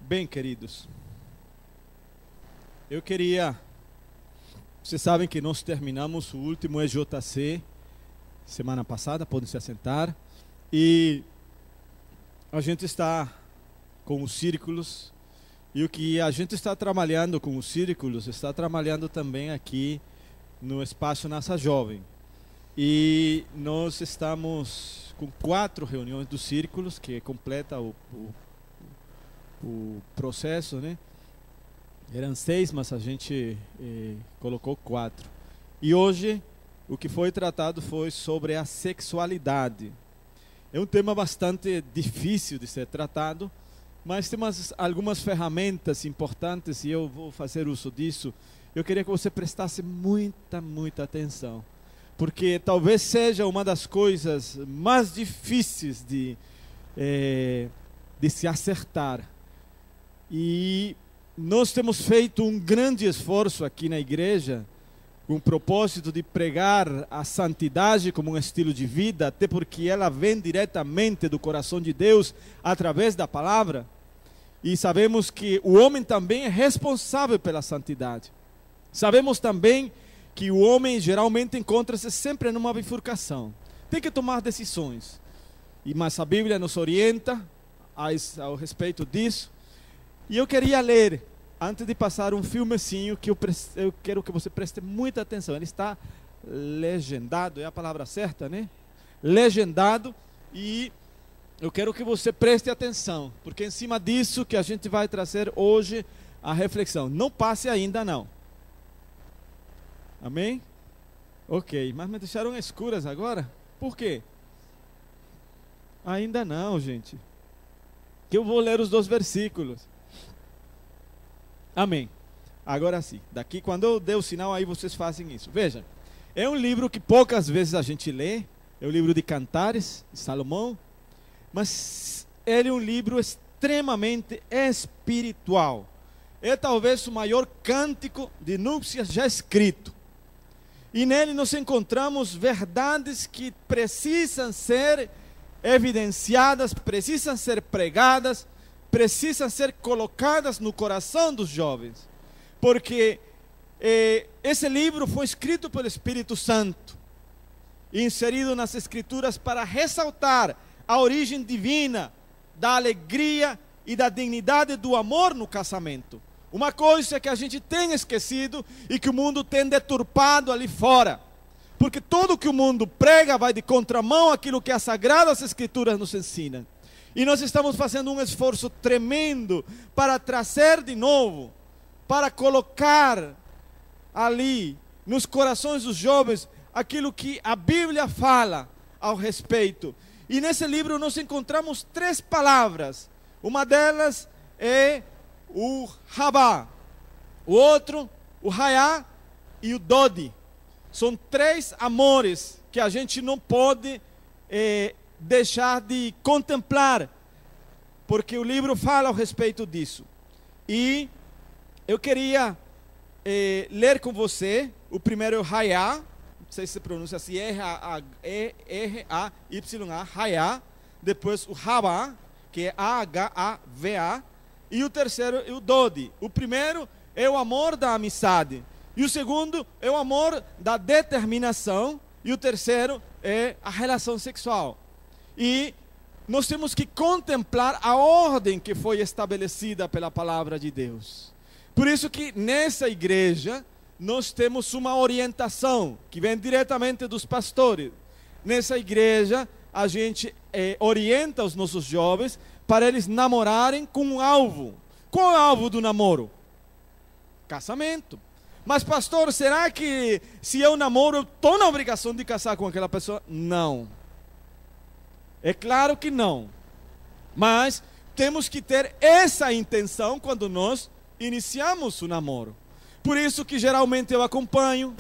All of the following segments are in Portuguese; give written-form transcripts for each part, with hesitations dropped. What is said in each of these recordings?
Bem, queridos, vocês sabem que nós terminamos o último EJC semana passada, podem se assentar, e a gente está com os círculos, e o que a gente está trabalhando com os círculos, está trabalhando também aqui no Espaço Nossa Jovem. E nós estamos com 4 reuniões dos círculos, que completa o processo, né? Eram 6, mas a gente colocou 4. E hoje o que foi tratado foi sobre a sexualidade. É um tema bastante difícil de ser tratado, mas tem algumas ferramentas importantes e eu vou fazer uso disso. Eu queria que você prestasse muita atenção, porque talvez seja uma das coisas mais difíceis de se acertar. E nós temos feito um grande esforço aqui na igreja, com o propósito de pregar a santidade como um estilo de vida, até porque ela vem diretamente do coração de Deus, através da palavra. E sabemos que o homem também é responsável pela santidade. Sabemos também que o homem geralmente encontra-se sempre numa bifurcação. Tem que tomar decisões. Mas a Bíblia nos orienta ao respeito disso. E eu queria ler, antes de passar um filmezinho, que eu quero que você preste muita atenção. Ele está legendado, é a palavra certa, né? Legendado, e eu quero que você preste atenção, porque em cima disso que a gente vai trazer hoje a reflexão. Não passe ainda não. Amém? Ok, mas me deixaram escuras agora? Por quê? Ainda não, gente. Que eu vou ler os 2 versículos. Amém. Agora sim, daqui quando eu der o sinal aí vocês fazem isso. Veja, é um livro que poucas vezes a gente lê, é o livro de Cantares, de Salomão, mas ele é um livro extremamente espiritual. É talvez o maior cântico de núpcias já escrito. E nele nós encontramos verdades que precisam ser evidenciadas, precisam ser pregadas, precisam ser colocadas no coração dos jovens, porque esse livro foi escrito pelo Espírito Santo, inserido nas Escrituras para ressaltar a origem divina da alegria e da dignidade do amor no casamento. Uma coisa que a gente tem esquecido e que o mundo tem deturpado ali fora, porque tudo que o mundo prega vai de contramão àquilo que as Sagradas Escrituras nos ensinam. E nós estamos fazendo um esforço tremendo para trazer de novo, para colocar ali nos corações dos jovens aquilo que a Bíblia fala ao respeito. E nesse livro nós encontramos 3 palavras. Uma delas é o Rabá, o outro, o Raiá e o Dodi. São 3 amores que a gente não pode deixar de contemplar, porque o livro fala ao respeito disso. E eu queria ler com você. O primeiro é o Raiá, não sei se se pronuncia assim, R-A-Y-A, Raiá. Depois o Rabá, que é A-H-A-V-A. E o terceiro é o Dodi. O primeiro é o amor da amizade, e o segundo é o amor da determinação, e o terceiro é a relação sexual. E nós temos que contemplar a ordem que foi estabelecida pela palavra de Deus. Por isso que nessa igreja nós temos uma orientação que vem diretamente dos pastores. Nessa igreja a gente orienta os nossos jovens para eles namorarem com um alvo. Qual é o alvo do namoro? Casamento. Mas pastor, será que se eu namoro eu estou na obrigação de casar com aquela pessoa? Não. É claro que não, mas temos que ter essa intenção quando nós iniciamos o namoro. Por isso que geralmente eu acompanho,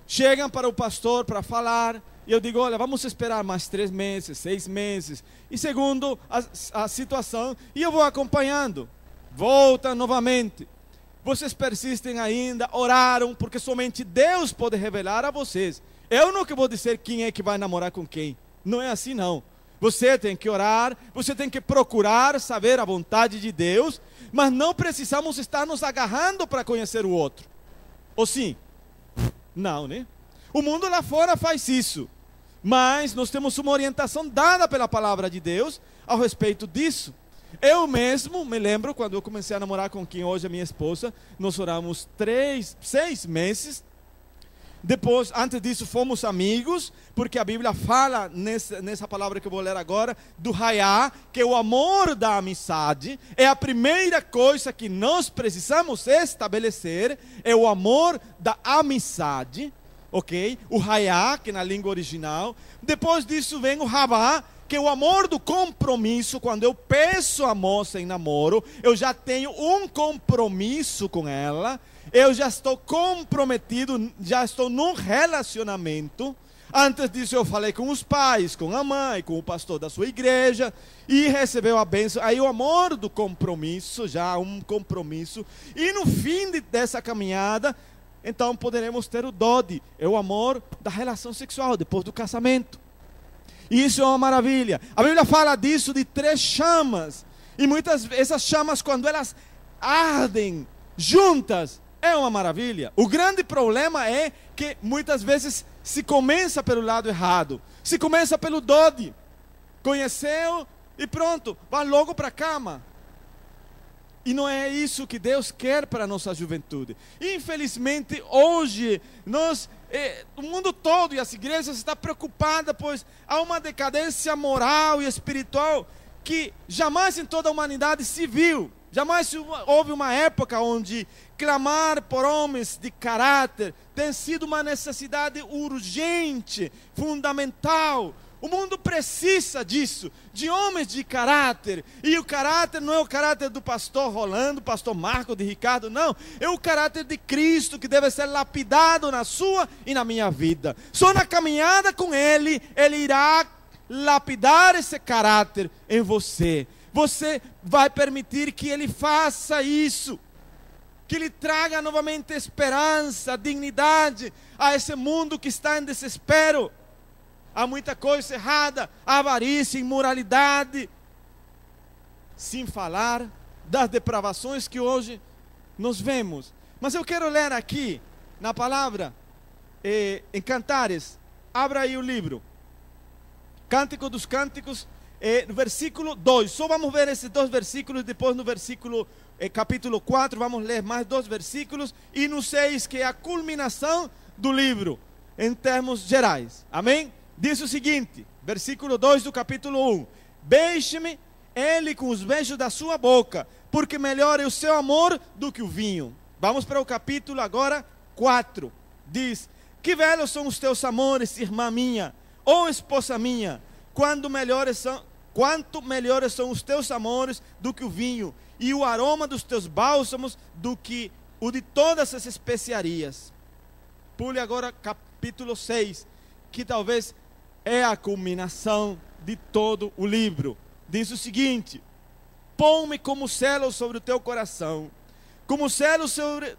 chegam para o pastor para falar, e eu digo, olha, vamos esperar mais 3 meses, 6 meses, e segundo a situação, e eu vou acompanhando, volta novamente. Vocês persistem ainda, oraram, porque somente Deus pode revelar a vocês. Eu não que vou dizer quem é que vai namorar com quem, não é assim não. Você tem que orar, você tem que procurar saber a vontade de Deus, mas não precisamos estar nos agarrando para conhecer o outro. Ou sim? Não, né? O mundo lá fora faz isso, mas nós temos uma orientação dada pela palavra de Deus ao respeito disso. Eu mesmo me lembro, quando eu comecei a namorar com quem hoje é minha esposa, nós oramos 6 meses. Depois, antes disso, fomos amigos, porque a Bíblia fala nessa palavra que eu vou ler agora, do Hayá, que é o amor da amizade. É a primeira coisa que nós precisamos estabelecer, é o amor da amizade, ok? O Hayá, que na língua original. Depois disso vem o Havá, que é o amor do compromisso. Quando eu peço a moça em namoro, eu já tenho um compromisso com ela. Eu já estou comprometido, já estou num relacionamento. Antes disso eu falei com os pais, com a mãe, com o pastor da sua igreja, e recebeu a bênção. Aí o amor do compromisso, já um compromisso. E no fim dessa caminhada, então poderemos ter o Dodi, é o amor da relação sexual, depois do casamento. E isso é uma maravilha. A Bíblia fala disso, de 3 chamas. E muitas vezes essas chamas, quando elas ardem juntas, é uma maravilha. O grande problema é que muitas vezes se começa pelo lado errado. Se começa pelo Dodi. Conheceu e pronto, vai logo para a cama. E não é isso que Deus quer para a nossa juventude. Infelizmente, hoje, o mundo todo e as igrejas estão preocupadas, pois há uma decadência moral e espiritual que jamais em toda a humanidade se viu. Jamais houve uma época onde clamar por homens de caráter tem sido uma necessidade urgente, fundamental. O mundo precisa disso, de homens de caráter. E o caráter não é o caráter do pastor Rolando, pastor Marco, de Ricardo, não. É o caráter de Cristo que deve ser lapidado na sua e na minha vida. Só na caminhada com Ele, Ele irá lapidar esse caráter em você. Você vai permitir que Ele faça isso, que Ele traga novamente esperança, dignidade a esse mundo que está em desespero. Há muita coisa errada, avarícia, imoralidade, sem falar das depravações que hoje nós vemos. Mas eu quero ler aqui, na palavra, em Cantares, abra aí o livro, Cântico dos Cânticos, no versículo 2, só vamos ver esses 2 versículos, depois no versículo, capítulo 4, vamos ler mais 2 versículos, e no 6, que é a culminação do livro, em termos gerais, amém? Diz o seguinte, versículo 2 do capítulo 1, beije-me ele com os beijos da sua boca, porque melhor é o seu amor do que o vinho. Vamos para o capítulo agora 4, diz, que belos são os teus amores, irmã minha, ou esposa minha, quanto melhores são os teus amores do que o vinho, e o aroma dos teus bálsamos do que o de todas as especiarias. Pule agora capítulo 6, que talvez é a culminação de todo o livro. Diz o seguinte, põe-me como selo sobre o teu coração, como selo sobre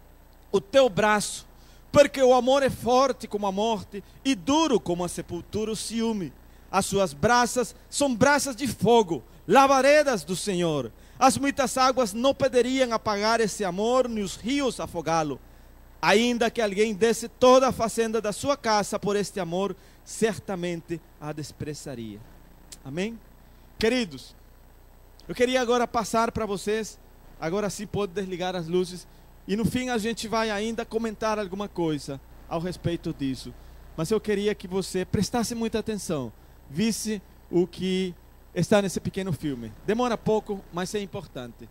o teu braço, porque o amor é forte como a morte, e duro como a sepultura o ciúme. As suas braças são braças de fogo, lavaredas do Senhor. As muitas águas não poderiam apagar esse amor, nem os rios afogá-lo. Ainda que alguém desse toda a fazenda da sua casa por este amor, certamente a desprezaria. Amém? Queridos, eu queria agora passar para vocês, agora sim pode desligar as luzes, e no fim a gente vai ainda comentar alguma coisa ao respeito disso. Mas eu queria que você prestasse muita atenção, visse o que está nesse pequeno filme. Demora pouco, mas é importante.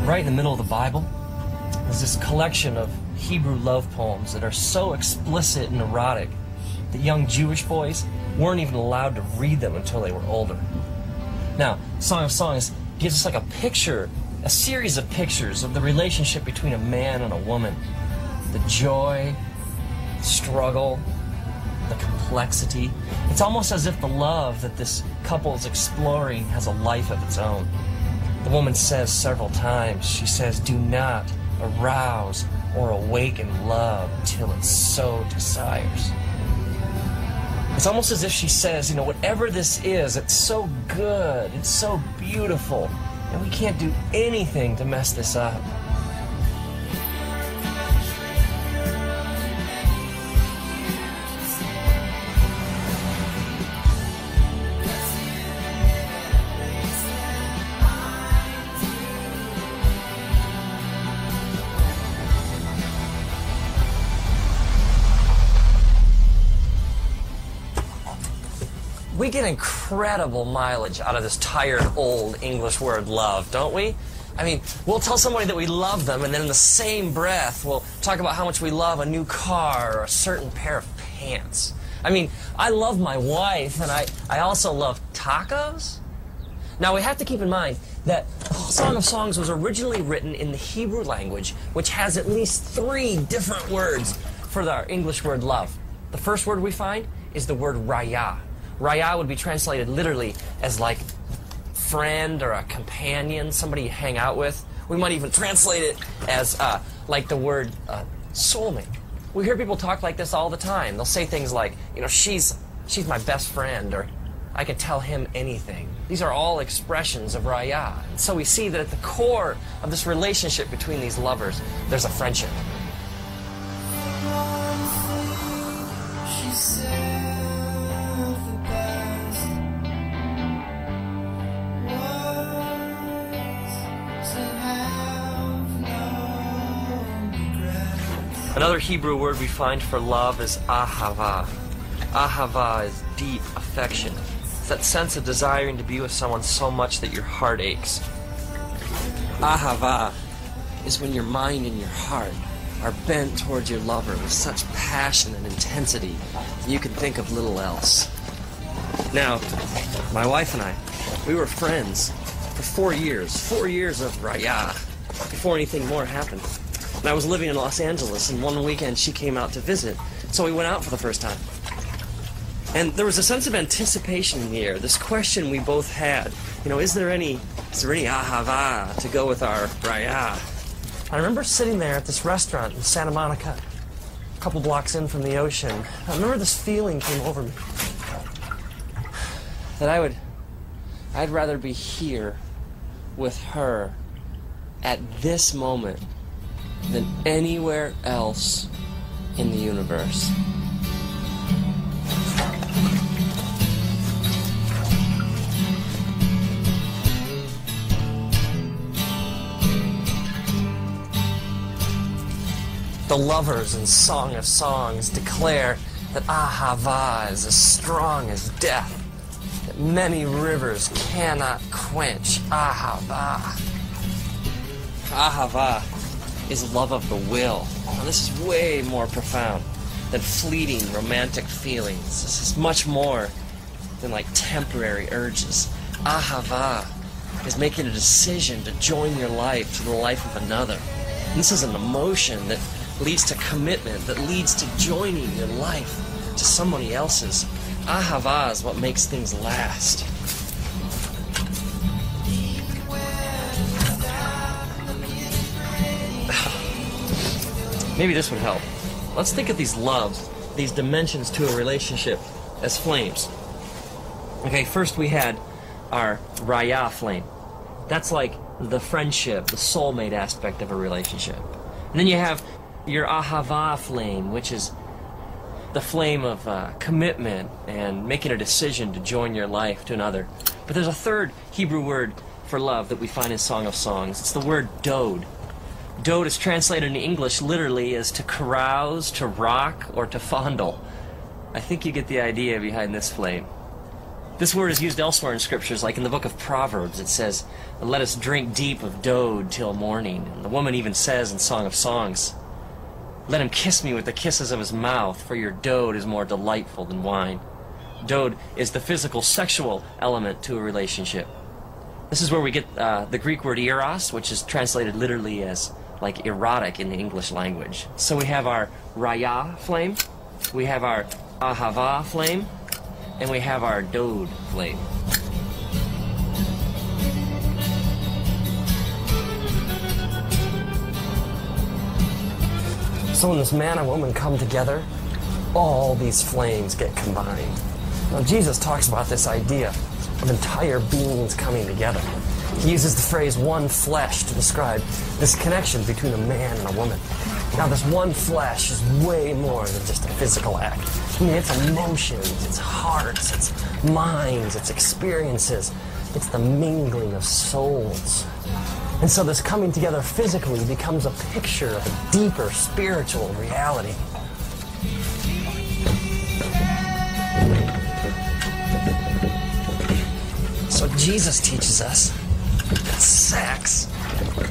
right in the middle of the Bible, is this collection of Hebrew love poems that are so explicit and erotic that young Jewish boys weren't even allowed to read them until they were older. Now, Song of Songs gives us like a picture, a series of pictures of the relationship between a man and a woman. The joy, the struggle, the complexity. It's almost as if the love that this couple is exploring has a life of its own. The woman says several times, she says, "Do not arouse or awaken love till it so desires." It's almost as if she says, you know, whatever this is, it's so good, it's so beautiful, and we can't do anything to mess this up. We get incredible mileage out of this tired, old English word love, don't we? I mean, we'll tell somebody that we love them, and then in the same breath, we'll talk about how much we love a new car or a certain pair of pants. I mean, I love my wife, and I also love tacos. Now, we have to keep in mind that Song of Songs was originally written in the Hebrew language, which has at least 3 different words for our English word love. The first word we find is the word raya. Raya would be translated literally as like friend or a companion, somebody you hang out with. We might even translate it as like the word soulmate. We hear people talk like this all the time. They'll say things like, you know, she's my best friend, or I can tell him anything. These are all expressions of raya. And so we see that at the core of this relationship between these lovers, there's a friendship. Another Hebrew word we find for love is ahava. Ahava is deep affection. It's that sense of desiring to be with someone so much that your heart aches. Ahava is when your mind and your heart are bent towards your lover with such passion and intensity that you can think of little else. Now, my wife and I, we were friends for 4 years. 4 years of raya before anything more happened. And I was living in Los Angeles, and one weekend she came out to visit, so we went out for the first time. And there was a sense of anticipation in the air, this question we both had, you know, is there any ahava to go with our raya? I remember sitting there at this restaurant in Santa Monica, a couple blocks in from the ocean. I remember this feeling came over me, that I'd rather be here with her at this moment than anywhere else in the universe. The lovers in Song of Songs declare that ahava is as strong as death, that many rivers cannot quench ahava. Ahava is love of the will. Now, this is way more profound than fleeting romantic feelings. This is much more than like temporary urges. Ahava is making a decision to join your life to the life of another. And this is an emotion that leads to commitment, that leads to joining your life to somebody else's. Ahava is what makes things last. Maybe this would help. Let's think of these loves, these dimensions to a relationship as flames. Okay, first we had our raya flame. That's like the friendship, the soulmate aspect of a relationship. And then you have your ahava flame, which is the flame of commitment and making a decision to join your life to another. But there's a third Hebrew word for love that we find in Song of Songs. It's the word dode. Dode is translated in English literally as to carouse, to rock, or to fondle. I think you get the idea behind this flame. This word is used elsewhere in scriptures, like in the book of Proverbs. It says, "Let us drink deep of Dode till morning." And the woman even says in Song of Songs, "Let him kiss me with the kisses of his mouth, for your Dode is more delightful than wine." Dode is the physical, sexual element to a relationship. This is where we get the Greek word eros, which is translated literally as like erotic in the English language. So we have our raya flame, we have our ahava flame, and we have our Dode flame. So when this man and woman come together, all these flames get combined. Now Jesus talks about this idea of entire beings coming together. He uses the phrase one flesh to describe this connection between a man and a woman. Now this one flesh is way more than just a physical act. I mean, it's emotions, it's hearts, it's minds, it's experiences. It's the mingling of souls. And so this coming together physically becomes a picture of a deeper spiritual reality. So Jesus teaches us that sex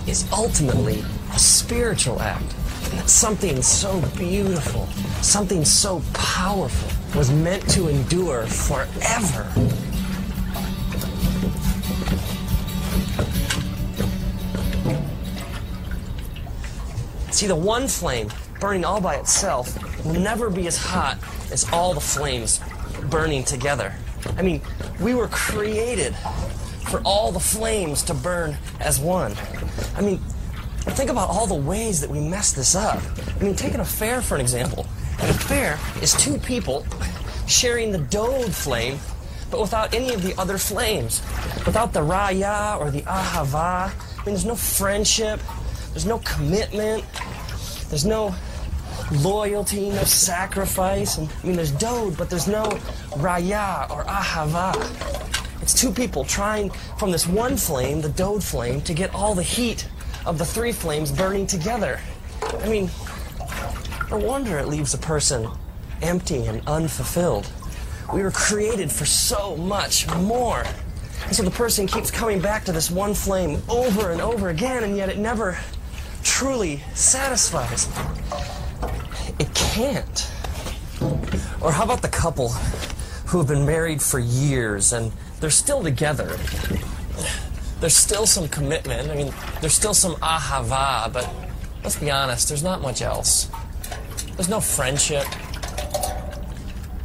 is ultimately a spiritual act. And that something so beautiful, something so powerful was meant to endure forever. See, the one flame burning all by itself will never be as hot as all the flames burning together. I mean, we were created for all the flames to burn as one. I mean, think about all the ways that we mess this up. I mean, take an affair for an example. An affair is two people sharing the Dode flame, but without any of the other flames. Without the raya or the ahava. I mean, there's no friendship, there's no commitment, there's no loyalty, no sacrifice. And, I mean, there's Dode, but there's no raya or ahava. It's two people trying from this one flame, the Dode flame, to get all the heat of the three flames burning together. I mean, no wonder it leaves a person empty and unfulfilled. We were created for so much more. And so the person keeps coming back to this one flame over and over again, and yet it never truly satisfies. It can't. Or how about the couple who have been married for years and they're still together? There's still some commitment. I mean, there's still some ahava, but let's be honest, there's not much else. There's no friendship.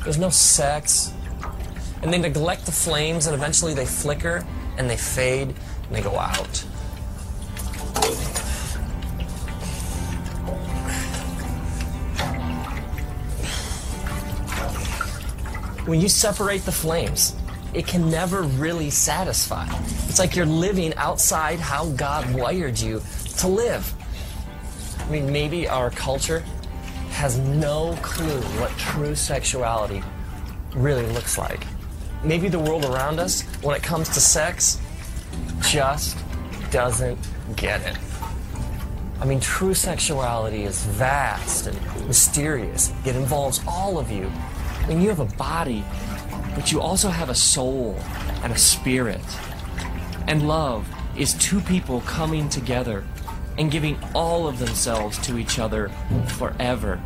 There's no sex. And they neglect the flames, and eventually they flicker, and they fade, and they go out. When you separate the flames, it can never really satisfy. It's like you're living outside how God wired you to live. I mean, maybe our culture has no clue what true sexuality really looks like. Maybe the world around us, when it comes to sex, just doesn't get it. I mean, true sexuality is vast and mysterious. It involves all of you. I mean, you have a body, but you also have a soul and a spirit. And love is two people coming together and giving all of themselves to each other forever.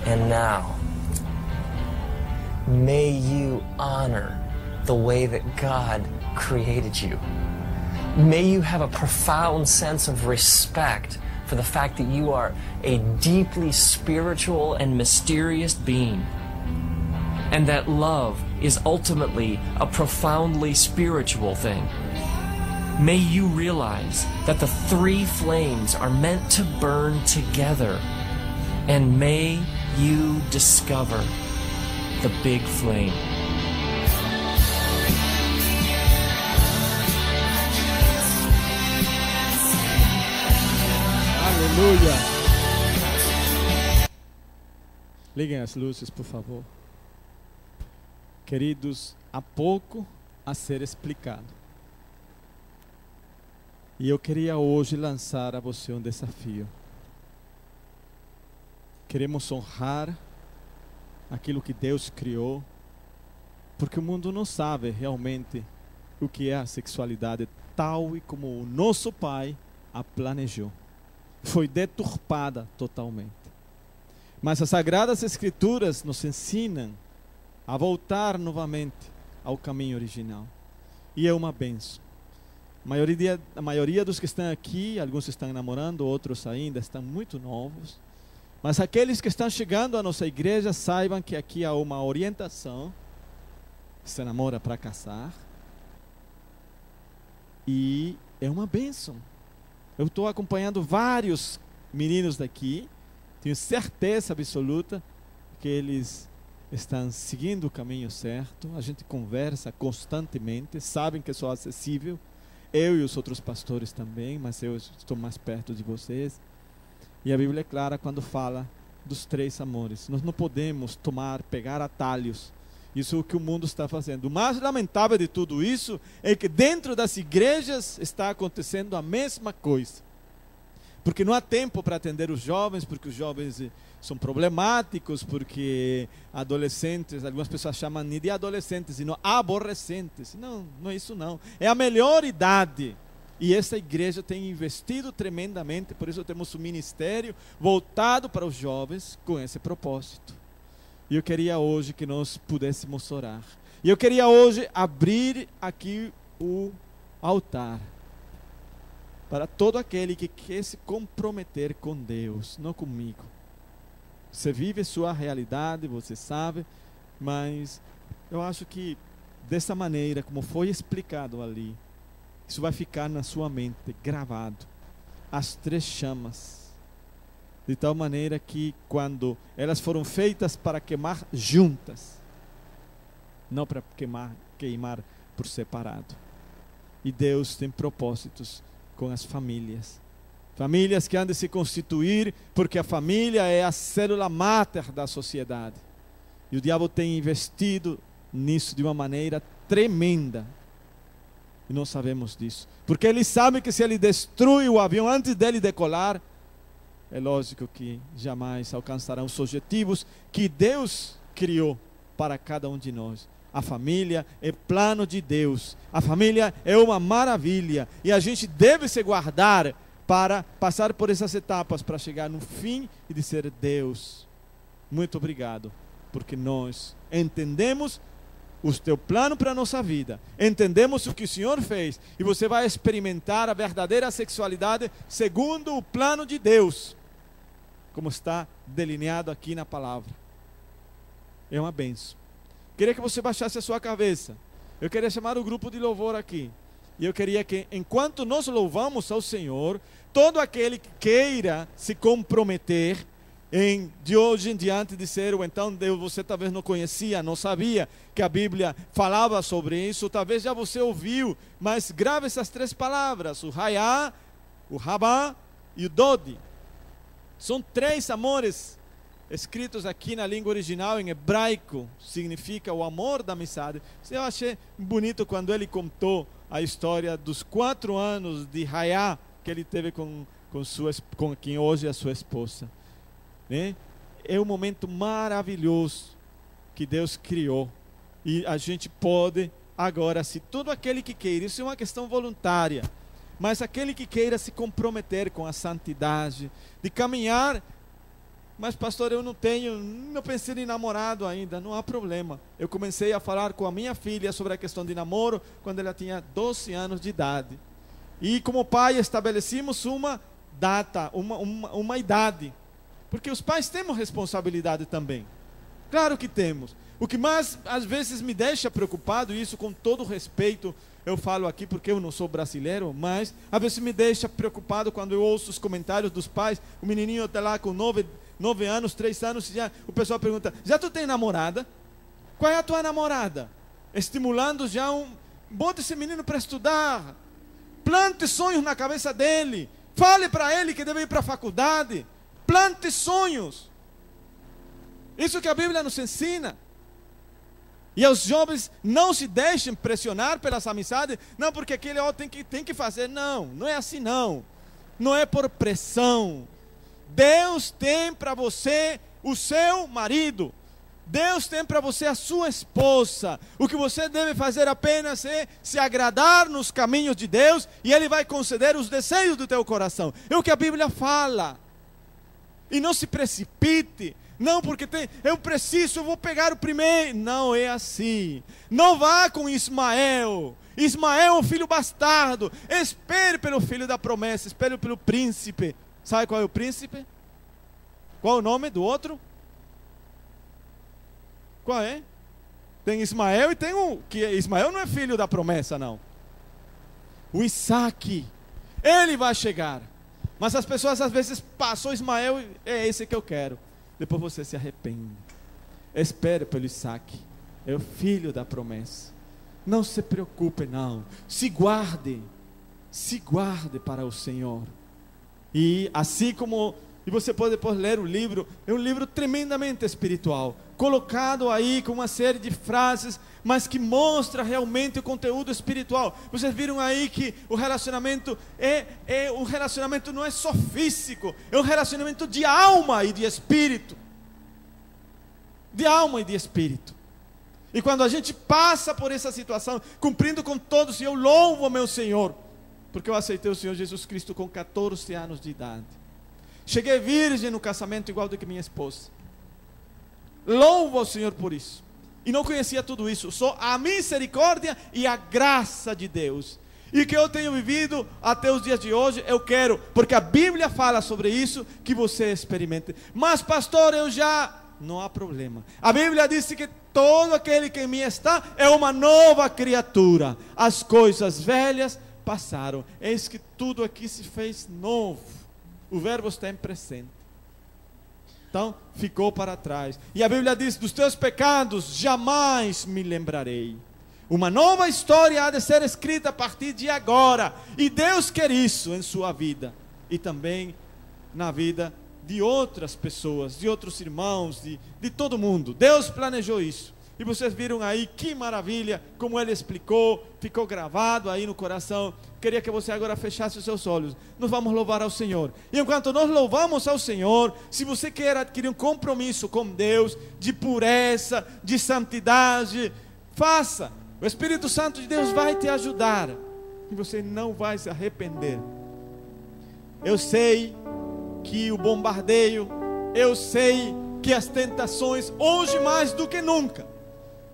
And now, may you honor the way that God created you. May you have a profound sense of respect for the fact that you are a deeply spiritual and mysterious being, and that love is ultimately a profoundly spiritual thing. May you realize that the three flames are meant to burn together, and may you discover the big flame. Aleluia. Liguem as luzes, por favor. Queridos, há pouco a ser explicado. E eu queria hoje lançar a você um desafio. Queremos honrar aquilo que Deus criou. Porque o mundo não sabe realmente o que é a sexualidade tal e como o nosso Pai a planejou. Foi deturpada totalmente. Mas as Sagradas Escrituras nos ensinam a voltar novamente ao caminho original. E é uma bênção. A maioria dos que estão aqui, alguns estão namorando, outros ainda estão muito novos. Mas aqueles que estão chegando à nossa igreja, saibam que aqui há uma orientação. Se namora para casar. E é uma bênção. Eu estou acompanhando vários meninos daqui. Tenho certeza absoluta que eles estão seguindo o caminho certo. A gente conversa constantemente. Sabem que sou acessível. Eu e os outros pastores também, mas eu estou mais perto de vocês. E a Bíblia é clara quando fala dos 3 amores. Nós não podemos pegar atalhos. Isso é o que o mundo está fazendo. O mais lamentável de tudo isso é que dentro das igrejas está acontecendo a mesma coisa. Porque não há tempo para atender os jovens, porque os jovens são problemáticos, porque adolescentes, algumas pessoas chamam nem de adolescentes, sino aborrecentes. Não, não é isso não. É a melhor idade. E essa igreja tem investido tremendamente, por isso temos um ministério voltado para os jovens com esse propósito. E eu queria hoje que nós pudéssemos orar. E eu queria hoje abrir aqui o altar para todo aquele que quer se comprometer com Deus, não comigo. Você vive sua realidade, você sabe, mas eu acho que dessa maneira, como foi explicado ali, isso vai ficar na sua mente, gravado. As 3 chamas. De tal maneira que quando elas foram feitas para queimar juntas, não para queimar por separado. E Deus tem propósitos com as famílias. Famílias que han de se constituir, porque a família é a célula máter da sociedade. E o diabo tem investido nisso de uma maneira tremenda. E nós sabemos disso. Porque ele sabe que se ele destrui o avião antes dele decolar, é lógico que jamais alcançarão os objetivos que Deus criou para cada um de nós. A família é plano de Deus. A família é uma maravilha. E a gente deve se guardar para passar por essas etapas, para chegar no fim e dizer: Deus, muito obrigado, porque nós entendemos o teu plano para a nossa vida, entendemos o que o Senhor fez, e você vai experimentar a verdadeira sexualidade segundo o plano de Deus, como está delineado aqui na palavra. É uma bênção. Queria que você baixasse a sua cabeça. Eu queria chamar o grupo de louvor aqui. E eu queria que, enquanto nós louvamos ao Senhor, todo aquele que queira se comprometer de hoje em diante dizer, ou então você talvez não conhecia, não sabia que a Bíblia falava sobre isso, talvez já você ouviu, mas grave essas 3 palavras, o Hayá, o Rabá e o Dodi. São 3 amores escritos aqui na língua original, em hebraico, significa o amor da amizade. Eu achei bonito quando ele contou a história dos 4 anos de Hayá que ele teve com quem hoje é a sua esposa. É um momento maravilhoso que Deus criou, e a gente pode agora, se todo aquele que queira, isso é uma questão voluntária, mas aquele que queira se comprometer com a santidade, de caminhar, mas pastor, eu não pensei em namorado ainda, não há problema. Eu comecei a falar com a minha filha sobre a questão de namoro quando ela tinha 12 anos de idade, e como pai estabelecemos uma data, uma idade, porque os pais temos responsabilidade também. Claro que temos. O que mais às vezes me deixa preocupado, e isso com todo respeito eu falo aqui porque eu não sou brasileiro, mas às vezes me deixa preocupado quando eu ouço os comentários dos pais. O menininho está lá com 9 anos, 3 anos, o pessoal pergunta: já tu tem namorada? Qual é a tua namorada? Estimulando já bote esse menino para estudar, plante sonhos na cabeça dele, fale para ele que deve ir para a faculdade. Plante sonhos. Isso que a Bíblia nos ensina. E aos jovens, não se deixem pressionar pelas amizades. Não, porque aquele tem que fazer. Não, não é assim não. Não é por pressão. Deus tem para você o seu marido. Deus tem para você a sua esposa. O que você deve fazer apenas é se agradar nos caminhos de Deus, e Ele vai conceder os desejos do teu coração. É o que a Bíblia fala. E não se precipite. Não, porque eu preciso, eu vou pegar o primeiro. Não é assim. Não vá com Ismael. Ismael é um filho bastardo. Espere pelo filho da promessa. Espere pelo príncipe. Sabe qual é o príncipe? Qual é o nome do outro? Qual é? Tem Ismael e tem que Ismael não é filho da promessa, não. O Isaac. Ele vai chegar. Mas as pessoas às vezes passam Ismael, é esse que eu quero. Depois você se arrepende. Espere pelo Isaac. É o filho da promessa. Não se preocupe, não. Se guarde para o Senhor. E assim como, e você pode depois ler o livro, é um livro tremendamente espiritual, colocado aí com uma série de frases, mas que mostra realmente o conteúdo espiritual. Vocês viram aí que o relacionamento um relacionamento não é só físico, é um relacionamento de alma e de espírito. De alma e de espírito. E quando a gente passa por essa situação, cumprindo com todos, e eu louvo o meu Senhor, porque eu aceitei o Senhor Jesus Cristo com 14 anos de idade. Cheguei virgem no casamento igual do que minha esposa. Louvo ao Senhor por isso. E não conhecia tudo isso, só a misericórdia e a graça de Deus. E que eu tenho vivido até os dias de hoje, eu quero, porque a Bíblia fala sobre isso, que você experimente. Mas pastor, eu já... Não há problema. A Bíblia diz que todo aquele que em mim está é uma nova criatura. As coisas velhas passaram. Eis que tudo aqui se fez novo. O verbo está em presente. Então, ficou para trás. E a Bíblia diz, dos teus pecados jamais me lembrarei. Uma nova história há de ser escrita a partir de agora. E Deus quer isso em sua vida. E também na vida de outras pessoas, de outros irmãos, de todo mundo. Deus planejou isso. E vocês viram aí que maravilha, como Ele explicou, ficou gravado aí no coração. Queria que você agora fechasse os seus olhos. Nós vamos louvar ao Senhor. E enquanto nós louvamos ao Senhor, se você quer adquirir um compromisso com Deus, de pureza, de santidade, faça. O Espírito Santo de Deus vai te ajudar. E você não vai se arrepender. Eu sei que o bombardeio, eu sei que as tentações, hoje mais do que nunca,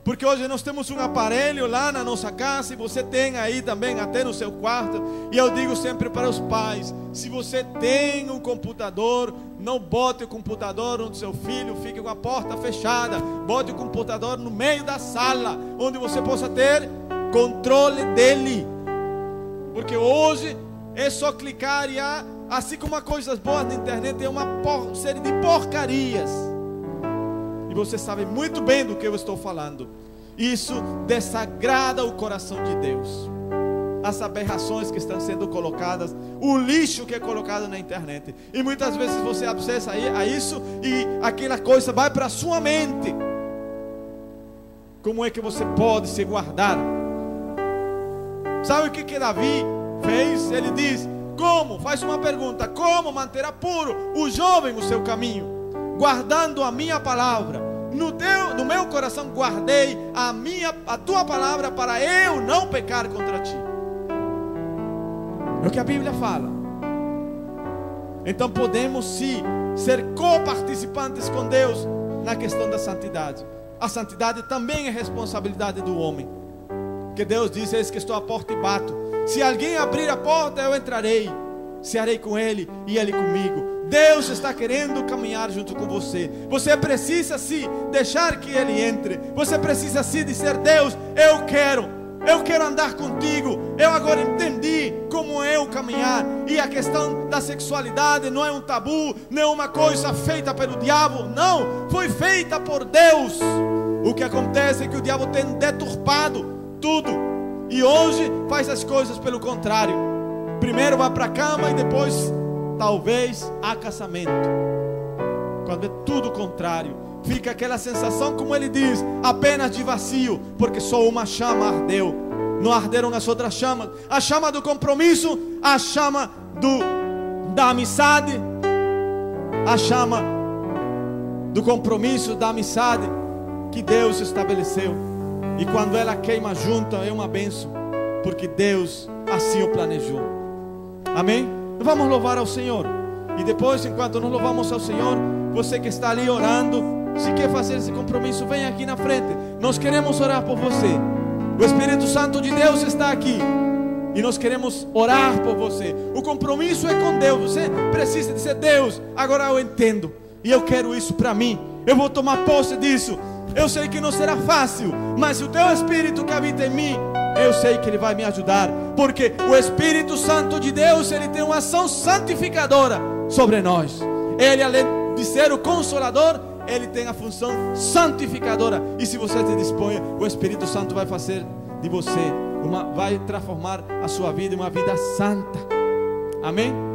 porque hoje nós temos um aparelho lá na nossa casa, e você tem aí também até no seu quarto, e eu digo sempre para os pais, se você tem um computador, não bote o computador onde seu filho fique com a porta fechada, bote o computador no meio da sala, onde você possa ter controle dele, porque hoje é só clicar e assim como há coisas boas na internet, é uma série de porcarias. E você sabe muito bem do que eu estou falando. Isso desagrada o coração de Deus. As aberrações que estão sendo colocadas, o lixo que é colocado na internet. E muitas vezes você acessa a isso e aquela coisa vai para a sua mente. Como é que você pode se guardar? Sabe o que Davi fez? Ele diz... Como? Faz uma pergunta. Como manterá puro o jovem o seu caminho? Guardando a minha palavra. No meu coração guardei a tua palavra para eu não pecar contra ti. É o que a Bíblia fala. Então podemos sim ser coparticipantes com Deus na questão da santidade. A santidade também é responsabilidade do homem. Que Deus diz, eis que estou à porta e bato. Se alguém abrir a porta, eu entrarei, cearei com ele e ele comigo. Deus está querendo caminhar junto com você. Você precisa sim deixar que ele entre. Você precisa sim dizer, Deus, eu quero andar contigo. Eu agora entendi como é o caminhar. E a questão da sexualidade não é um tabu, não é uma coisa feita pelo diabo. Não, foi feita por Deus. O que acontece é que o diabo tem deturpado tudo. E hoje faz as coisas pelo contrário. Primeiro vai para a cama e depois talvez há casamento. Quando é tudo contrário, fica aquela sensação, como ele diz, apenas de vazio, porque só uma chama ardeu. Não arderam as outras chamas. A chama do compromisso, a chama da amizade, a chama do compromisso, da amizade, que Deus estabeleceu. E quando ela queima junta, é uma bênção, porque Deus assim o planejou. Amém? Vamos louvar ao Senhor. E depois, enquanto nós louvamos ao Senhor, você que está ali orando, se quer fazer esse compromisso, vem aqui na frente. Nós queremos orar por você. O Espírito Santo de Deus está aqui e nós queremos orar por você. O compromisso é com Deus. Você precisa dizer: Deus, agora eu entendo e eu quero isso para mim. Eu vou tomar posse disso. Eu sei que não será fácil, mas o teu Espírito que habita em mim, eu sei que Ele vai me ajudar, porque o Espírito Santo de Deus, Ele tem uma ação santificadora sobre nós. Ele, além de ser o Consolador, Ele tem a função santificadora. E se você se dispõe, o Espírito Santo vai fazer de você vai transformar a sua vida em uma vida santa. Amém?